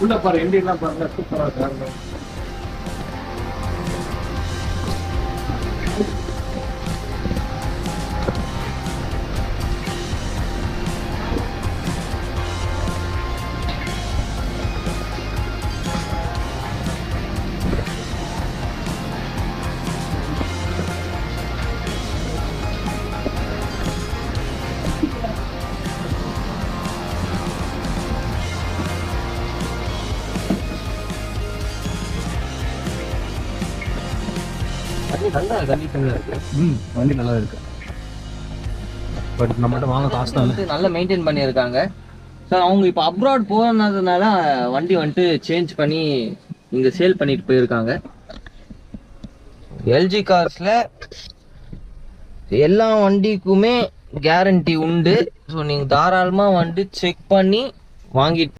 உள்ள பாரு இண்டியெல்லாம் பாருங்க சூப்பரா இருக்கு. நல்ல கண்டிஷன்ல இருக்கு. வண்டி நல்லா இருக்கு. பட் நம்மகிட்ட வாங்க காசு தான் நல்லா மெயின்டைன் பண்ணியிருக்காங்க. ஸோ அவங்க இப்போ அப்ராட் போனதுனால வண்டி வந்துட்டு சேஞ்ச் பண்ணி இங்கே சேல் பண்ணிட்டு போயிருக்காங்க. எல்ஜி கார்ஸில் எல்லா வண்டிக்குமே கேரண்டி உண்டு. ஸோ நீங்கள் தாராளமாக வந்துட்டு செக் பண்ணி வாங்கிட்டு